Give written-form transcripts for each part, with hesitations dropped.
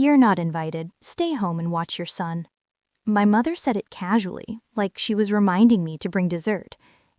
"You're not invited. Stay home and watch your son." My mother said it casually, like she was reminding me to bring dessert.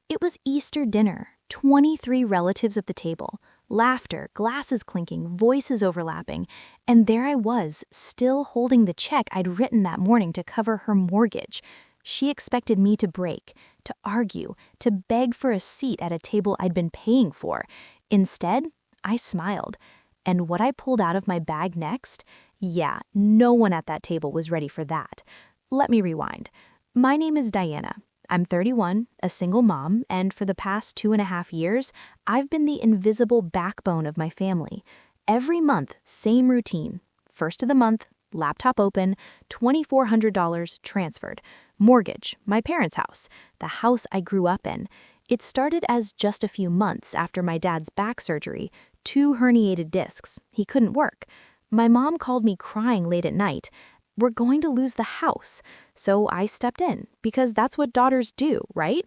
It was Easter dinner, 23 relatives at the table, laughter, glasses clinking, voices overlapping, and there I was, still holding the check I'd written that morning to cover her mortgage. She expected me to break, to argue, to beg for a seat at a table I'd been paying for. Instead, I smiled. And what I pulled out of my bag next? Yeah, no one at that table was ready for that. Let me rewind. My name is Diana. I'm 31, a single mom, and for the past 2.5 years, I've been the invisible backbone of my family. Every month, same routine. First of the month, laptop open, $2,400 transferred. Mortgage, my parents' house, the house I grew up in. It started as just a few months after my dad's back surgery, 2 herniated discs. He couldn't work. My mom called me crying late at night. We're going to lose the house. So I stepped in, because that's what daughters do, right?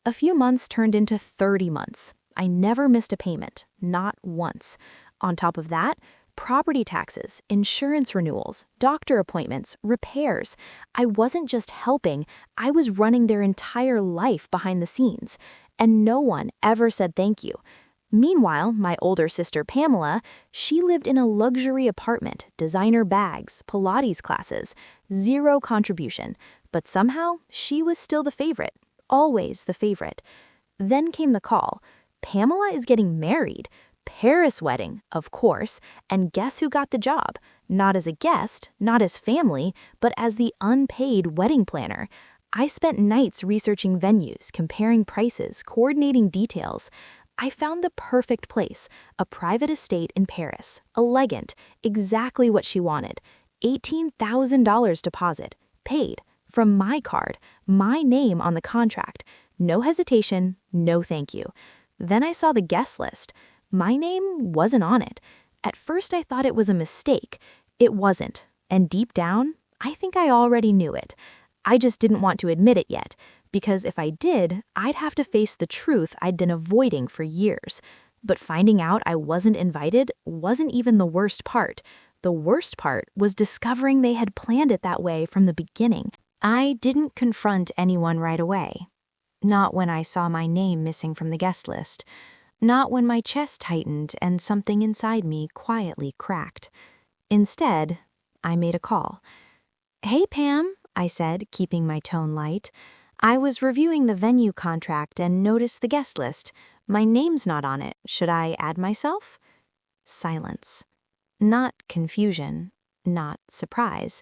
A few months turned into 30 months. I never missed a payment, not once. On top of that, property taxes, insurance renewals, doctor appointments, repairs. I wasn't just helping, I was running their entire life behind the scenes. And no one ever said thank you. Meanwhile, my older sister Pamela, she lived in a luxury apartment, designer bags, Pilates classes, zero contribution. But somehow, she was still the favorite, always the favorite. Then came the call. Pamela is getting married. Paris wedding, of course, and guess who got the job? Not as a guest, not as family, but as the unpaid wedding planner. I spent nights researching venues, comparing prices, coordinating details. I found the perfect place, a private estate in Paris, elegant, exactly what she wanted. $18,000 deposit, paid, from my card, my name on the contract. No hesitation, no thank you. Then I saw the guest list. My name wasn't on it. At first I thought it was a mistake. It wasn't, and deep down, I think I already knew it. I just didn't want to admit it yet. Because if I did, I'd have to face the truth I'd been avoiding for years. But finding out I wasn't invited wasn't even the worst part. The worst part was discovering they had planned it that way from the beginning. I didn't confront anyone right away. Not when I saw my name missing from the guest list. Not when my chest tightened and something inside me quietly cracked. Instead, I made a call. "Hey, Pam," I said, keeping my tone light. "I was reviewing the venue contract and noticed the guest list. My name's not on it. Should I add myself?" Silence. Not confusion, not surprise.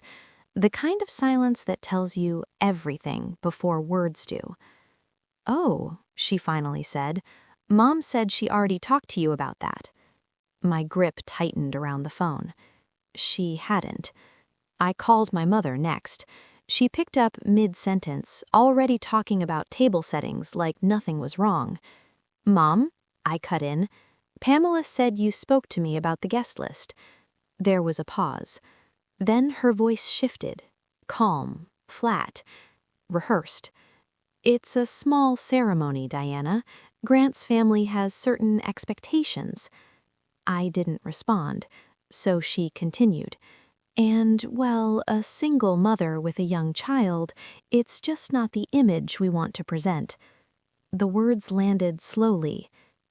The kind of silence that tells you everything before words do. "Oh," she finally said. "Mom said she already talked to you about that." My grip tightened around the phone. She hadn't. I called my mother next. She picked up mid-sentence, already talking about table settings like nothing was wrong. "Mom," I cut in, "Pamela said you spoke to me about the guest list." There was a pause. Then her voice shifted, calm, flat, rehearsed. "It's a small ceremony, Diana. Grant's family has certain expectations." I didn't respond, so she continued. "And, well, a single mother with a young child, it's just not the image we want to present." The words landed slowly,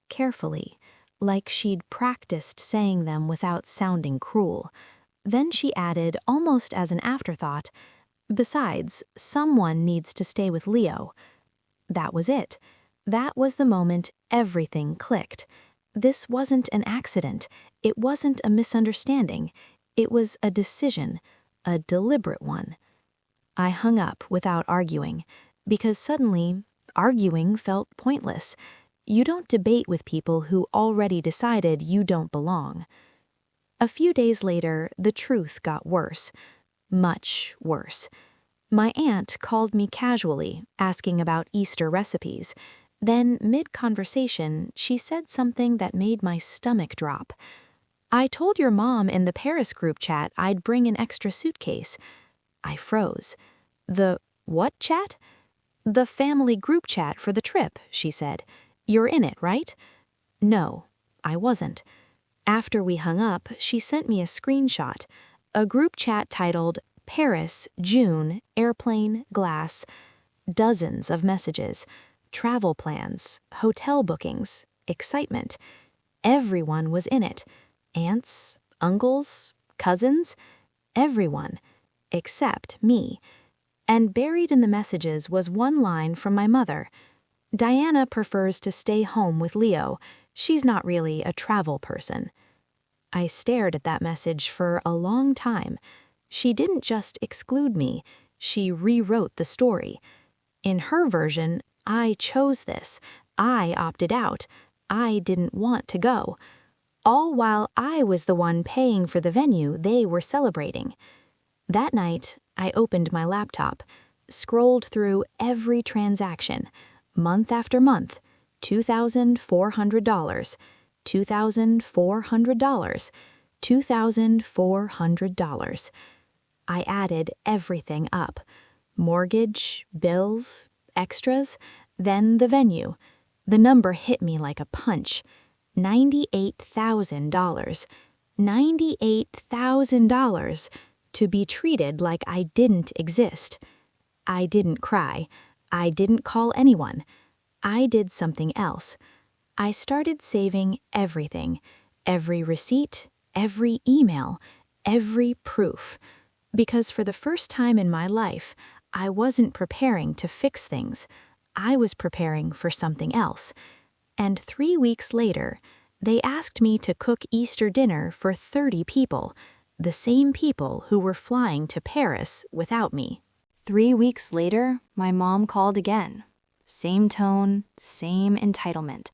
carefully, like she'd practiced saying them without sounding cruel. Then she added, almost as an afterthought, "Besides, someone needs to stay with Leo." That was it. That was the moment everything clicked. This wasn't an accident. It wasn't a misunderstanding. It was a decision, a deliberate one. I hung up without arguing, because suddenly, arguing felt pointless. You don't debate with people who already decided you don't belong. A few days later, the truth got worse. Much worse. My aunt called me casually, asking about Easter recipes. Then, mid-conversation, she said something that made my stomach drop. "I told your mom in the Paris group chat I'd bring an extra suitcase." I froze. "The what chat?" "The family group chat for the trip," she said. "You're in it, right?" No, I wasn't. After we hung up, she sent me a screenshot. a group chat titled Paris, June, Airplane, Glass, dozens of messages, travel plans, hotel bookings, excitement. Everyone was in it. Aunts, uncles, cousins, everyone, except me. And buried in the messages was one line from my mother. Diana prefers to stay home with Leo. She's not really a travel person. I stared at that message for a long time. She didn't just exclude me, she rewrote the story. In her version, I chose this. I opted out. I didn't want to go. All while I was the one paying for the venue they were celebrating. That night, I opened my laptop, scrolled through every transaction, month after month, $2,400, $2,400, $2,400. I added everything up. Mortgage, bills, extras, then the venue. The number hit me like a punch. $98,000. $98,000 to be treated like I didn't exist. I didn't cry. I didn't call anyone. I did something else. I started saving everything, every receipt, every email, every proof. Because for the first time in my life, I wasn't preparing to fix things. I was preparing for something else. And 3 weeks later, they asked me to cook Easter dinner for 30 people, the same people who were flying to Paris without me. 3 weeks later, my mom called again. Same tone, same entitlement.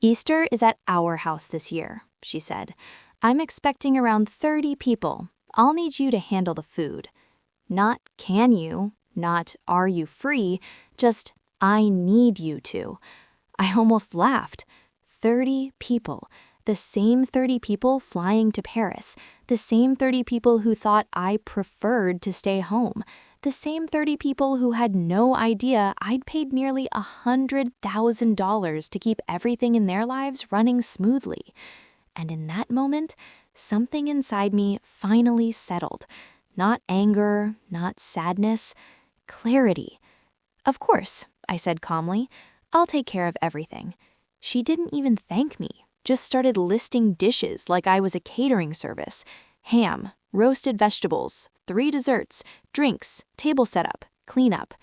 Easter is at our house this year, she said. I'm expecting around 30 people. I'll need you to handle the food. Not can you, not are you free, just I need you to. I almost laughed. 30 people. The same 30 people flying to Paris. The same 30 people who thought I preferred to stay home. The same 30 people who had no idea I'd paid nearly $100,000 to keep everything in their lives running smoothly. And in that moment, something inside me finally settled. Not anger, not sadness, clarity. Of course, I said calmly, I'll take care of everything. She didn't even thank me, just started listing dishes like I was a catering service. Ham, roasted vegetables, 3 desserts, drinks, table setup, cleanup.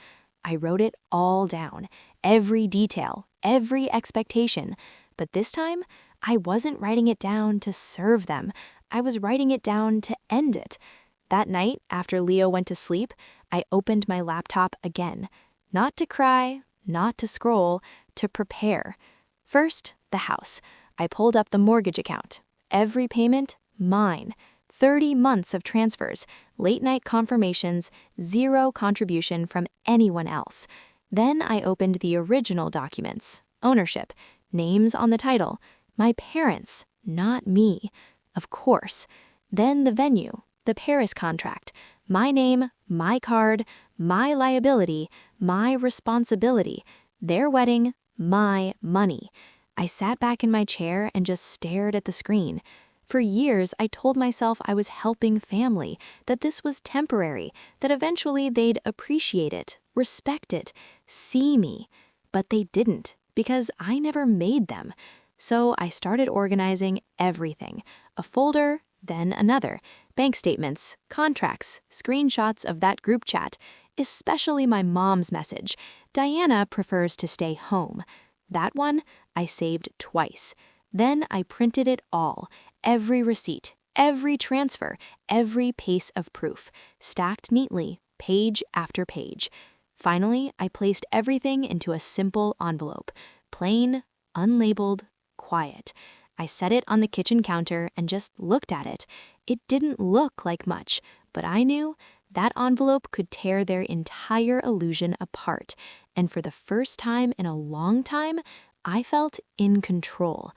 I wrote it all down, every detail, every expectation. But this time, I wasn't writing it down to serve them. I was writing it down to end it. That night, after Leo went to sleep, I opened my laptop again. Not to cry, not to scroll, to prepare. First, the house. I pulled up the mortgage account. Every payment, mine. 30 months of transfers, late-night confirmations, 0 contribution from anyone else. Then I opened the original documents, ownership, names on the title, my parents, not me, of course. Then the venue, the Paris contract, my name, my card, my liability, my responsibility, their wedding, my money. I sat back in my chair and just stared at the screen. For years, I told myself I was helping family, that this was temporary, that eventually they'd appreciate it, respect it, see me. But they didn't, because I never made them. So I started organizing everything, a folder, then another, bank statements, contracts, screenshots of that group chat, especially my mom's message. Diana prefers to stay home. That one I saved twice. Then I printed it all, every receipt, every transfer, every piece of proof, stacked neatly, page after page. Finally, I placed everything into a simple envelope, plain, unlabeled, quiet. I set it on the kitchen counter and just looked at it. It didn't look like much, but I knew that envelope could tear their entire illusion apart. And for the first time in a long time, I felt in control.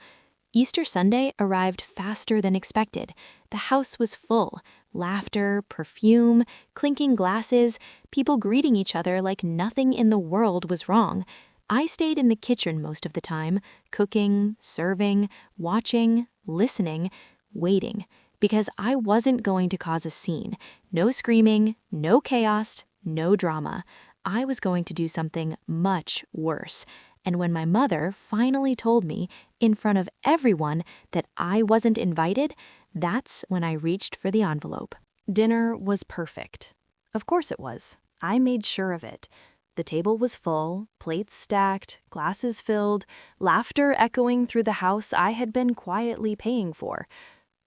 Easter Sunday arrived faster than expected. The house was full. Laughter, perfume, clinking glasses, people greeting each other like nothing in the world was wrong. I stayed in the kitchen most of the time, cooking, serving, watching, listening, waiting. because I wasn't going to cause a scene. No screaming, no chaos, no drama. I was going to do something much worse. And when my mother finally told me in front of everyone that I wasn't invited, that's when I reached for the envelope. Dinner was perfect. Of course it was. I made sure of it. The table was full, plates stacked, glasses filled, laughter echoing through the house I had been quietly paying for.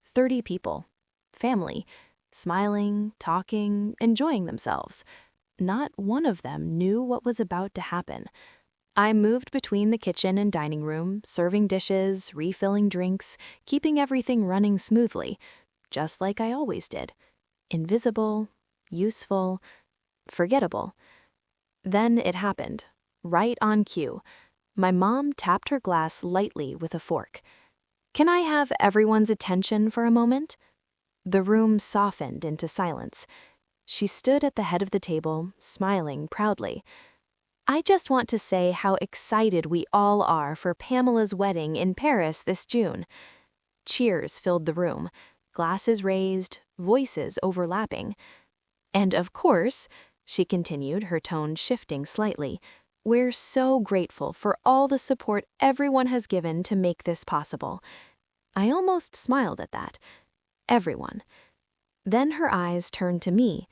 30 people. Family. Smiling, talking, enjoying themselves. Not one of them knew what was about to happen. I moved between the kitchen and dining room, serving dishes, refilling drinks, keeping everything running smoothly, just like I always did. Invisible, useful, forgettable. Then it happened, right on cue. My mom tapped her glass lightly with a fork. "Can I have everyone's attention for a moment?" The room softened into silence. She stood at the head of the table, smiling proudly. "I just want to say how excited we all are for Pamela's wedding in Paris this June." Cheers filled the room, glasses raised, voices overlapping. "And of course," she continued, her tone shifting slightly, "we're so grateful for all the support everyone has given to make this possible." I almost smiled at that. Everyone. Then her eyes turned to me.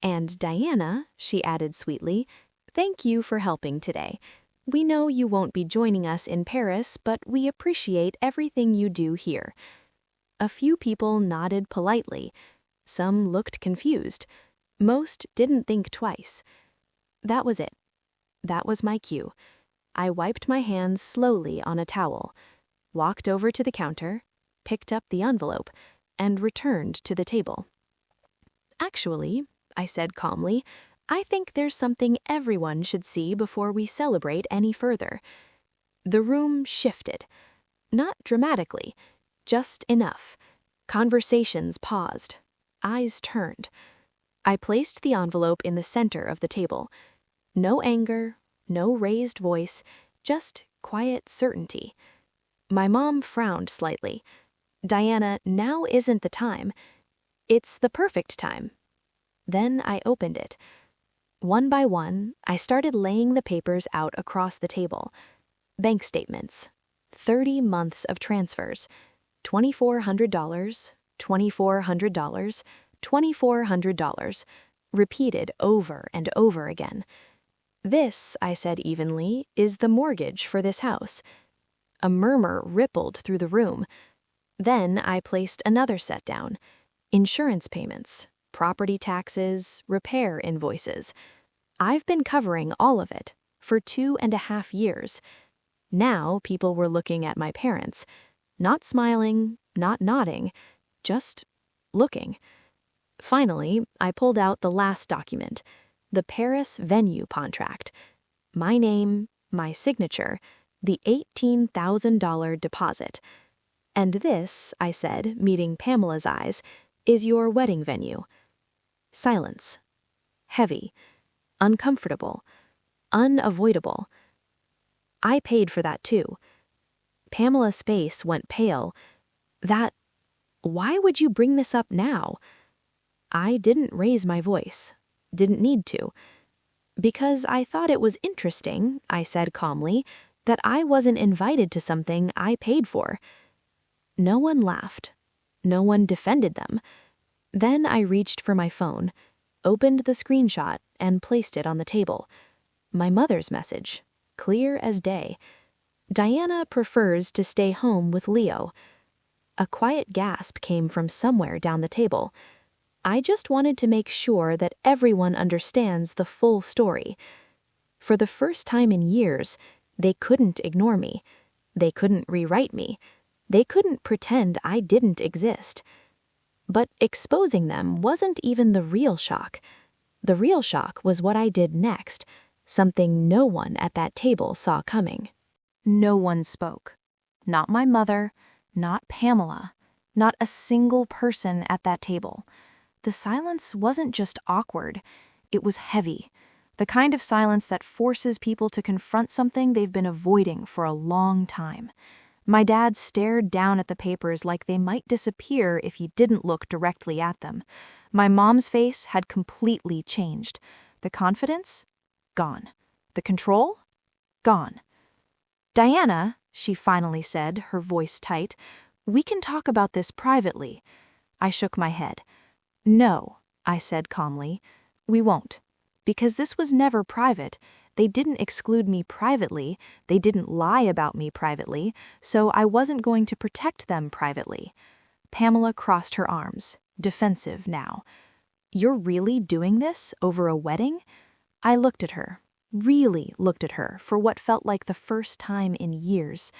"And Diana," she added sweetly, "thank you for helping today. We know you won't be joining us in Paris, but we appreciate everything you do here." A few people nodded politely. Some looked confused. Most didn't think twice. That was it. That was my cue. I wiped my hands slowly on a towel, walked over to the counter, picked up the envelope, and returned to the table. "Actually," I said calmly, "I think there's something everyone should see before we celebrate any further." The room shifted. Not dramatically, just enough. Conversations paused. Eyes turned. I placed the envelope in the center of the table. No anger, no raised voice, just quiet certainty. My mom frowned slightly. "Diana, now isn't the time. It's the perfect time." Then I opened it. One by one, I started laying the papers out across the table. Bank statements. 30 months of transfers. $2,400, $2,400, $2,400, repeated over and over again. "This," I said evenly, "is the mortgage for this house." A murmur rippled through the room. Then I placed another set down. Insurance payments, property taxes, repair invoices. I've been covering all of it for 2.5 years. Now people were looking at my parents, not smiling, not nodding, just looking. Finally, I pulled out the last document, the Paris venue contract. My name, my signature, the $18,000 deposit. "And this," I said, meeting Pamela's eyes, "is your wedding venue." Silence. Heavy. Uncomfortable. Unavoidable. I paid for that too. Pamela's face went pale. Why would you bring this up now?" I didn't raise my voice. Didn't need to. "Because I thought it was interesting," I said calmly, "that I wasn't invited to something I paid for." No one laughed. No one defended them. Then I reached for my phone, opened the screenshot, and placed it on the table. My mother's message, clear as day. "Diana prefers to stay home with Leo." A quiet gasp came from somewhere down the table. I just wanted to make sure that everyone understands the full story. For the first time in years, they couldn't ignore me. They couldn't rewrite me. They couldn't pretend I didn't exist. But exposing them wasn't even the real shock. The real shock was what I did next, something no one at that table saw coming. No one spoke. Not my mother, not Pamela, not a single person at that table. The silence wasn't just awkward, it was heavy. The kind of silence that forces people to confront something they've been avoiding for a long time. My dad stared down at the papers like they might disappear if he didn't look directly at them. My mom's face had completely changed. The confidence? Gone. The control? Gone. "Diana," she finally said, her voice tight, "we can talk about this privately." I shook my head. "No," I said calmly, "we won't. Because this was never private. They didn't exclude me privately, they didn't lie about me privately, so I wasn't going to protect them privately." Pamela crossed her arms, defensive now. "You're really doing this over a wedding?" I looked at her, really looked at her for what felt like the first time in years.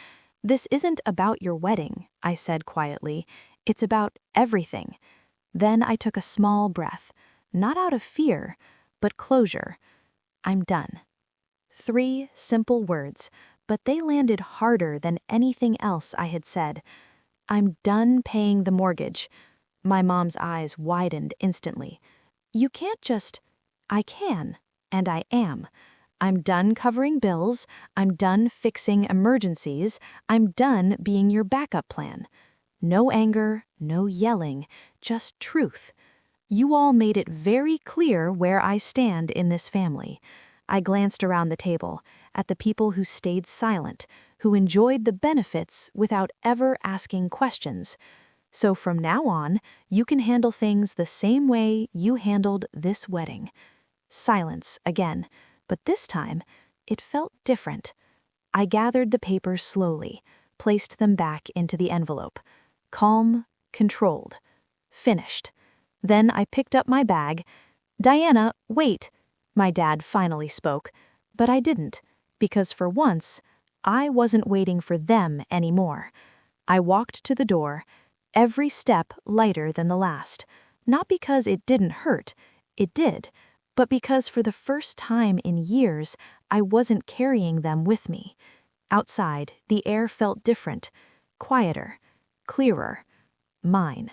"This isn't about your wedding," I said quietly. "It's about everything." Then I took a small breath, not out of fear, but closure. "I'm done." 3 simple words, but they landed harder than anything else I had said. "I'm done paying the mortgage." My mom's eyes widened instantly. "You can't just—" "I can, and I am. I'm done covering bills, I'm done fixing emergencies, I'm done being your backup plan. No anger, no yelling, just truth. You all made it very clear where I stand in this family." I glanced around the table, at the people who stayed silent, who enjoyed the benefits without ever asking questions. "So from now on, you can handle things the same way you handled this wedding." Silence again, but this time, it felt different. I gathered the papers slowly, placed them back into the envelope. Calm, controlled. Finished. Then I picked up my bag. "Diana, wait." My dad finally spoke, but I didn't, because for once, I wasn't waiting for them anymore. I walked to the door, every step lighter than the last, not because it didn't hurt, it did, but because for the first time in years, I wasn't carrying them with me. Outside, the air felt different, quieter, clearer, mine.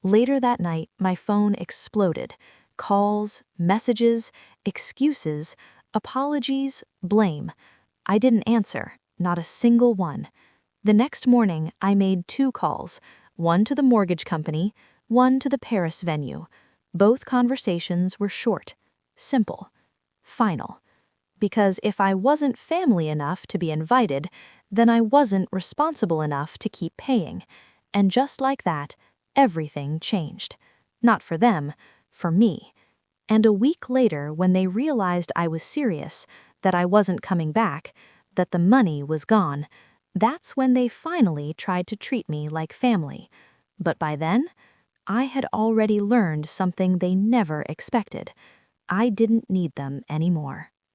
Later that night, my phone exploded. Calls, messages, excuses, apologies, blame. I didn't answer, not a single one. The next morning, I made 2 calls, one to the mortgage company, one to the Paris venue. Both conversations were short, simple, final. Because if I wasn't family enough to be invited, then I wasn't responsible enough to keep paying. And just like that, everything changed. Not for them, for me. And a week later, when they realized I was serious, that I wasn't coming back, that the money was gone, that's when they finally tried to treat me like family. But by then, I had already learned something they never expected. I didn't need them anymore.